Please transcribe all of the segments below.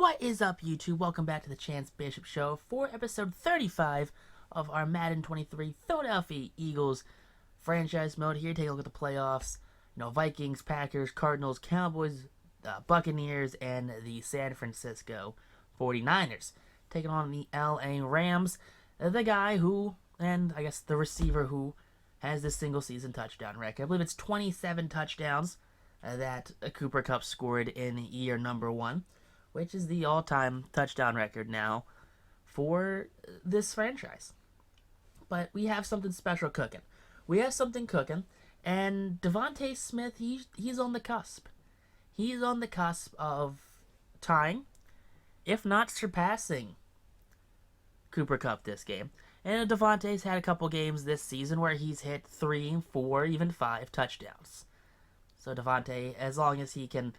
What is up, YouTube? Welcome back to the Chance Bishop Show for episode 35 of our Madden 23 Philadelphia Eagles franchise mode. Here, take a look at the playoffs. Vikings, Packers, Cardinals, Cowboys, Buccaneers, and the San Francisco 49ers. Taking on the LA Rams, the guy who, and I guess the receiver who, has this single season touchdown record. I believe it's 27 touchdowns that Cooper Kupp scored in year number 1. Which is the all-time touchdown record now for this franchise. But we have something special cooking. And Devonta Smith, he's on the cusp. He's on the cusp of tying, if not surpassing, Cooper Kupp this game. And Devonta's had a couple games this season where he's hit 3, 4, even 5 touchdowns. So Devonta, as long as he can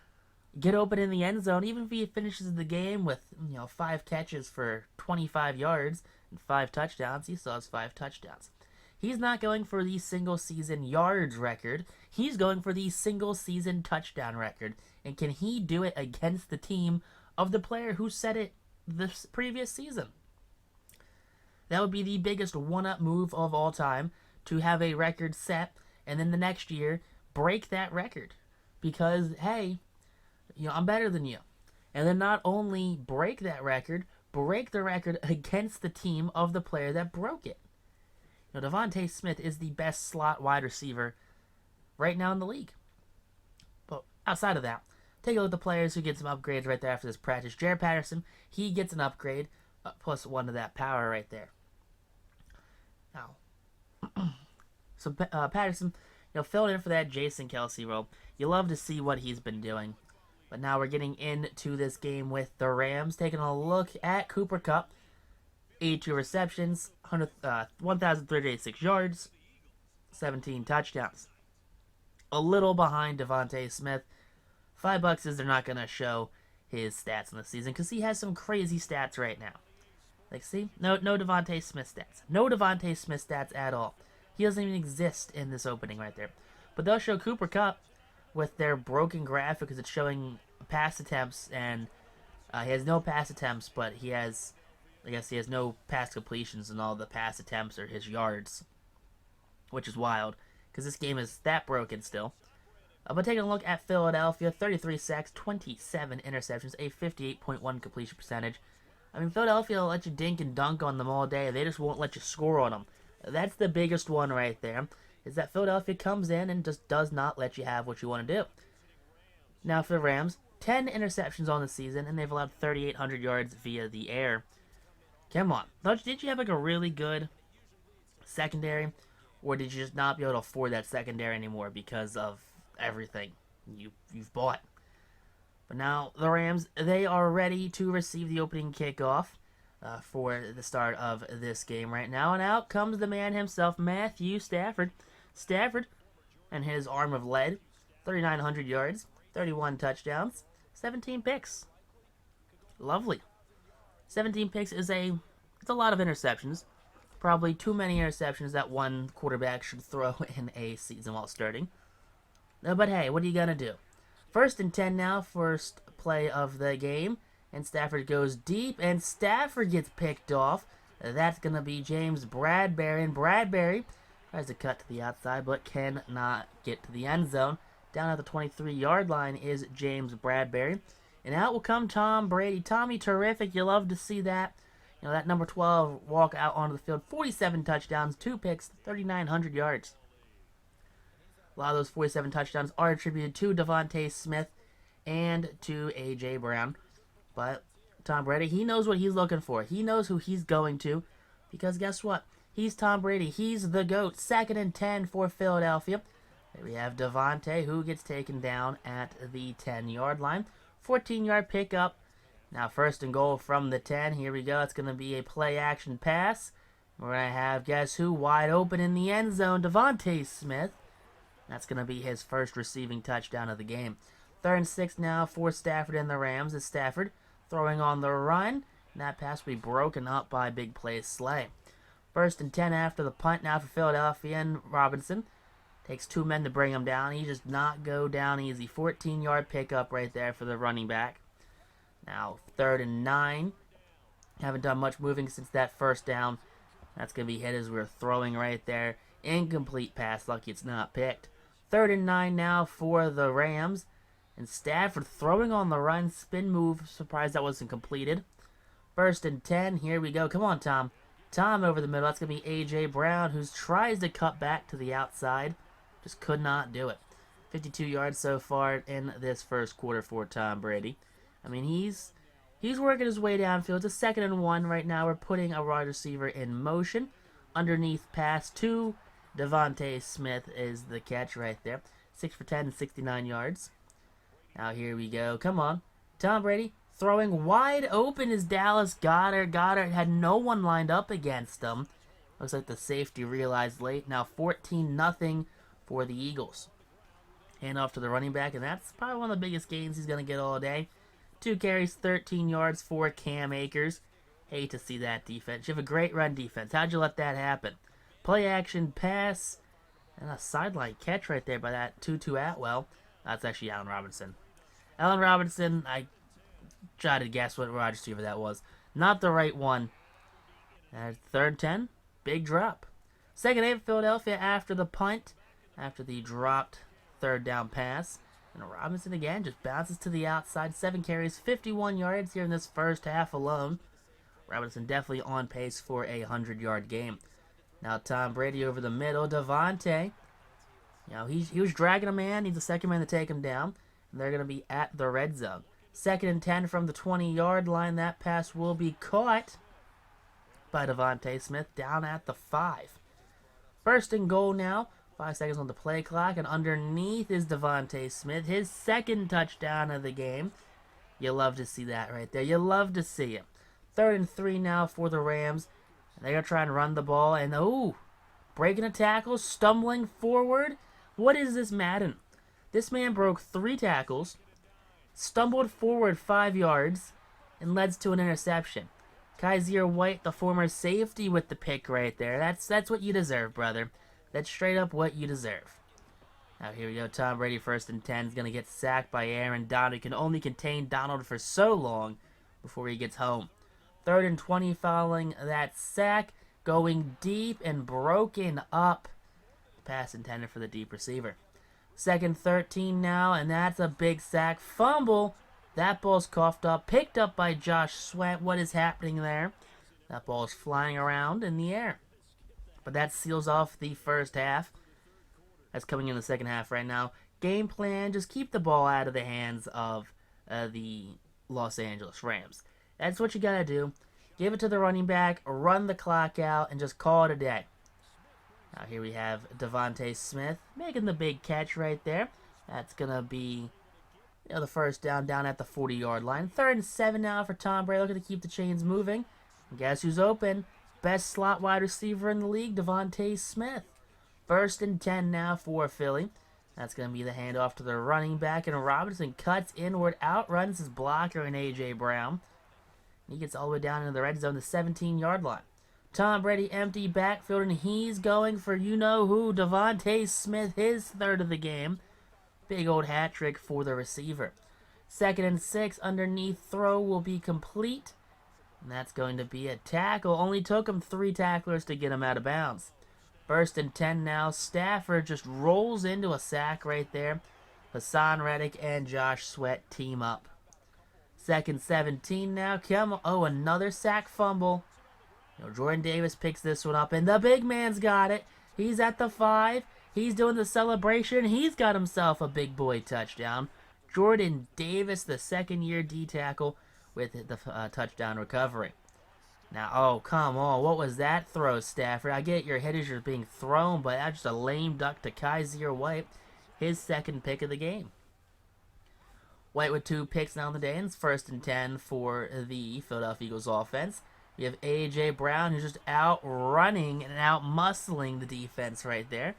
get open in the end zone, even if he finishes the game with 5 catches for 25 yards and 5 touchdowns, he still has 5 touchdowns. He's not going for the single season yards record. He's going for the single season touchdown record. And can he do it against the team of the player who set it this previous season? That would be the biggest one-up move of all time, to have a record set and then the next year break that record. Because, hey, I'm better than you. And then not only break that record, break the record against the team of the player that broke it. Devonta Smith is the best slot wide receiver right now in the league. But outside of that, take a look at the players who get some upgrades right there after this practice. Jared Patterson, he gets an upgrade, plus 1 to that power right there. Now, so Patterson, filled in for that Jason Kelsey role. You love to see what he's been doing. But now we're getting into this game with the Rams, taking a look at Cooper Kupp. 82 receptions, 1,386 yards, 17 touchdowns. A little behind Devonta Smith. $5 is they're not going to show his stats in the season because he has some crazy stats right now. Like, see? No Devonta Smith stats. No Devonta Smith stats at all. He doesn't even exist in this opening right there. But they'll show Cooper Kupp with their broken graphic because it's showing pass attempts, and he has no pass attempts, but he has no pass completions, and all the pass attempts are his yards, which is wild because this game is that broken still. But taking a look at Philadelphia, 33 sacks, 27 interceptions, a 58.1 completion percentage. I mean, Philadelphia will let you dink and dunk on them all day. They just won't let you score on them. That's the biggest one right there, is that Philadelphia comes in and just does not let you have what you want to do. Now for the Rams, 10 interceptions on the season, and they've allowed 3,800 yards via the air. Come on. Did you have a really good secondary, or did you just not be able to afford that secondary anymore because of everything you've bought? But now the Rams, they are ready to receive the opening kickoff for the start of this game right now. And out comes the man himself, Matthew Stafford. Stafford and his arm of lead, 3,900 yards, 31 touchdowns, 17 picks. Lovely. 17 picks it's a lot of interceptions. Probably too many interceptions that one quarterback should throw in a season while starting. But hey, what are you going to do? 1st and 10 now, first play of the game. And Stafford goes deep, and Stafford gets picked off. That's going to be James Bradberry. And Bradberry tries to cut to the outside, but cannot get to the end zone. Down at the 23-yard line is James Bradberry. And out will come Tom Brady. Tommy, terrific. You love to see that. That number 12 walk out onto the field. 47 touchdowns, 2 picks, 3,900 yards. A lot of those 47 touchdowns are attributed to Devonta Smith and to A.J. Brown. But Tom Brady, he knows what he's looking for. He knows who he's going to. Because guess what? He's Tom Brady. He's the GOAT. 2nd and 10 for Philadelphia. There we have Devonta, who gets taken down at the 10-yard line. 14-yard pickup. Now 1st and goal from the 10. Here we go. It's going to be a play-action pass. We're going to have, guess who, wide open in the end zone, Devonta Smith. That's going to be his first receiving touchdown of the game. 3rd and 6 now for Stafford and the Rams. Is Stafford throwing on the run. And that pass will be broken up by big play Slay. 1st and 10 after the punt now for Philadelphia, and Robinson takes 2 men to bring him down. He does not go down easy. 14-yard pickup right there for the running back. Now 3rd and 9. Haven't done much moving since that first down. That's going to be hit as we're throwing right there. Incomplete pass. Lucky it's not picked. 3rd and 9 now for the Rams. And Stafford throwing on the run. Spin move. Surprised that wasn't completed. 1st and 10. Here we go. Come on, Tom. Tom over the middle. That's going to be A.J. Brown, who tries to cut back to the outside. Just could not do it. 52 yards so far in this first quarter for Tom Brady. I mean, he's working his way downfield. It's a 2nd and 1 right now. We're putting a wide receiver in motion. Underneath pass to Devonta Smith is the catch right there. 6 for 10 and 69 yards. Now here we go. Come on. Tom Brady throwing wide open is Dallas Goedert. Goedert had no one lined up against him. Looks like the safety realized late. Now 14-0 for the Eagles. Hand off to the running back, and that's probably one of the biggest gains he's going to get all day. 2 carries, 13 yards for Cam Akers. Hate to see that defense. You have a great run defense. How'd you let that happen? Play action pass, and a sideline catch right there by that Tutu Atwell. That's actually Allen Robinson. Allen Robinson, I tried to guess what wide receiver that was. Not the right one. 3rd 10, big drop. 2nd 8 Philadelphia after the punt, after the dropped 3rd down pass. And Robinson again just bounces to the outside. 7 carries, 51 yards here in this first half alone. Robinson definitely on pace for a 100-yard game. Now Tom Brady over the middle. Devontae, he was dragging a man. Needs a second man to take him down. And they're going to be at the red zone. 2nd and 10 from the 20-yard line. That pass will be caught by Devonta Smith down at the 5. 1st and goal now. 5 seconds on the play clock, and underneath is Devonta Smith, his 2nd touchdown of the game. You love to see that right there. You love to see it. 3rd and 3 now for the Rams. They're going to try and run the ball, and breaking a tackle, stumbling forward. What is this Madden? This man broke 3 tackles, stumbled forward 5 yards, and led to an interception. Kaiser White, the former safety, with the pick right there. That's what you deserve, brother. That's straight up what you deserve. Now here we go. Tom Brady 1st and 10 is going to get sacked by Aaron Donald. He can only contain Donald for so long before he gets home. 3rd and 20 following that sack. Going deep and broken up. Pass intended for the deep receiver. 2nd 13 now, and that's a big sack. Fumble. That ball's coughed up. Picked up by Josh Sweat. What is happening there? That ball is flying around in the air. But that seals off the first half. That's coming in the second half right now. Game plan, just keep the ball out of the hands of the Los Angeles Rams. That's what you got to do. Give it to the running back, run the clock out, and just call it a day. Now here we have Devonta Smith making the big catch right there. That's going to be the first down at the 40-yard line. 3rd and 7 now for Tom Brady, looking to keep the chains moving. And guess who's open? Best slot wide receiver in the league, Devonta Smith. 1st and 10 now for Philly. That's going to be the handoff to the running back, and Robinson cuts inward, outruns his blocker and A.J. Brown. He gets all the way down into the red zone, the 17-yard line. Tom Brady empty backfield, and he's going for you-know-who, Devonta Smith, his 3rd of the game. Big old hat trick for the receiver. 2nd and 6, underneath throw will be complete. And that's going to be a tackle. Only took him 3 tacklers to get him out of bounds. 1st and 10 now. Stafford just rolls into a sack right there. Hassan Reddick and Josh Sweat team up. 2nd 17 now. Another sack fumble. Jordan Davis picks this one up, and the big man's got it. He's at the 5. He's doing the celebration. He's got himself a big boy touchdown. Jordan Davis, the 2nd-year D tackle, with the touchdown recovery. Now, come on. What was that throw, Stafford? I get your hitters are being thrown, but that's just a lame duck to Kaiser White, his 2nd pick of the game. White with 2 picks now on the day, and it's 1st and 10 for the Philadelphia Eagles offense. We have A.J. Brown, who's just outrunning and out-muscling the defense right there.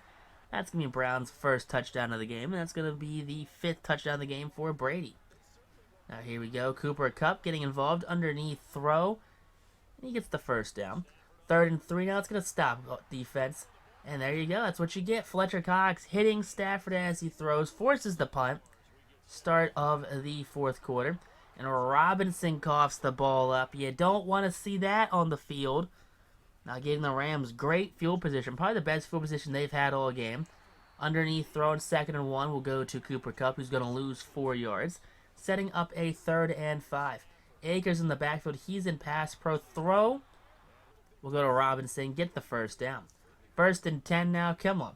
That's going to be Brown's 1st touchdown of the game, and that's going to be the 5th touchdown of the game for Brady. Now here we go. Cooper Kupp getting involved underneath throw. And he gets the 1st down. 3rd and 3 now. It's going to stop defense. And there you go. That's what you get. Fletcher Cox hitting Stafford as he throws. Forces the punt. Start of the 4th quarter. And Robinson coughs the ball up. You don't want to see that on the field. Now getting the Rams great field position. Probably the best field position they've had all game. Underneath, throwing 2nd and 1 will go to Cooper Kupp, who's going to lose 4 yards. Setting up a 3rd and 5. Akers in the backfield. He's in pass pro throw. We'll go to Robinson. Get the first down. 1st and 10 now. Come on.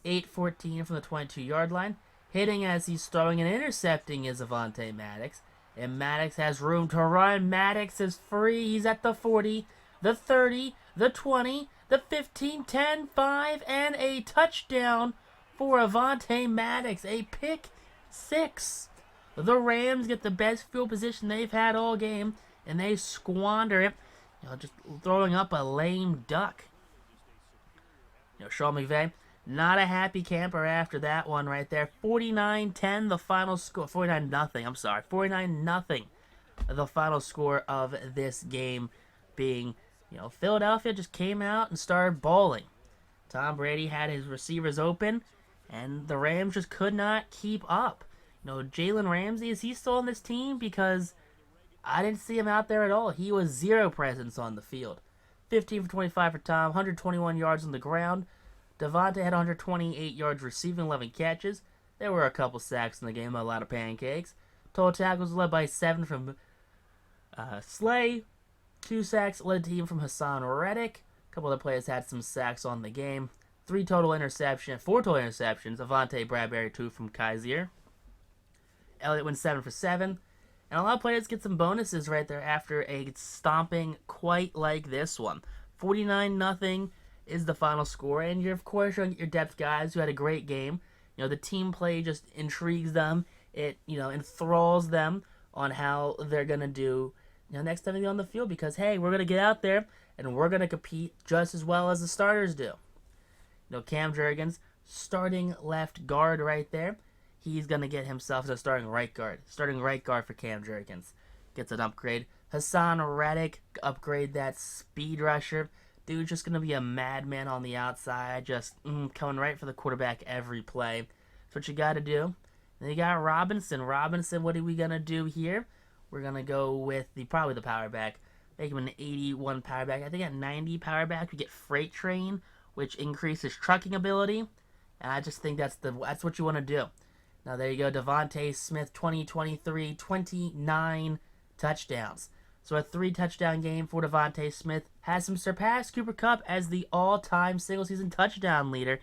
8-14 from the 22-yard line. Hitting as he's throwing and intercepting is Devonta Maddox. And Maddox has room to run. Maddox is free. He's at the 40, the 30, the 20, the 15, 10, 5, and a touchdown for Devonta Maddox. A pick 6. The Rams get the best field position they've had all game, and they squander it. Just throwing up a lame duck. Sean McVay, not a happy camper after that one right there. 49-10, the final score. 49-0, I'm sorry. 49-0, the final score of this game being, Philadelphia just came out and started balling. Tom Brady had his receivers open, and the Rams just could not keep up. Jalen Ramsey, is he still on this team? Because I didn't see him out there at all. He was 0 presence on the field. 15 for 25 for Tom, 121 yards on the ground. Devonta had 128 yards receiving, 11 catches. There were a couple sacks in the game, a lot of pancakes. Total tackles led by 7 from Slay. 2 sacks led the team from Hassan Reddick. A couple other players had some sacks on the game. 4 total interceptions. Avonte Bradbury, 2 from Kaiser. Elliott went 7 for 7. And a lot of players get some bonuses right there after a stomping quite like this one. 49-0 is the final score. And you're, of course, going to get your depth guys who had a great game. The team play just intrigues them. It, enthralls them on how they're going to do, next time they get on the field. Because, hey, we're going to get out there and we're going to compete just as well as the starters do. Cam Jurgens, starting left guard right there. He's going to get himself a starting right guard. Starting right guard for Cam Jurgens. Gets an upgrade. Hassan Reddick, upgrade that speed rusher. Dude's just going to be a madman on the outside. Just coming right for the quarterback every play. That's what you got to do. Then you got Robinson. Robinson, what are we going to do here? We're going to go with probably the power back. Make him an 81 power back. I think at 90 power back, we get Freight Train, which increases trucking ability. And I just think that's what you want to do. Now, there you go. Devonta Smith, 2023, 29 touchdowns. So a 3-touchdown game for Devonta Smith has him surpass Cooper Kupp as the all-time single-season touchdown leader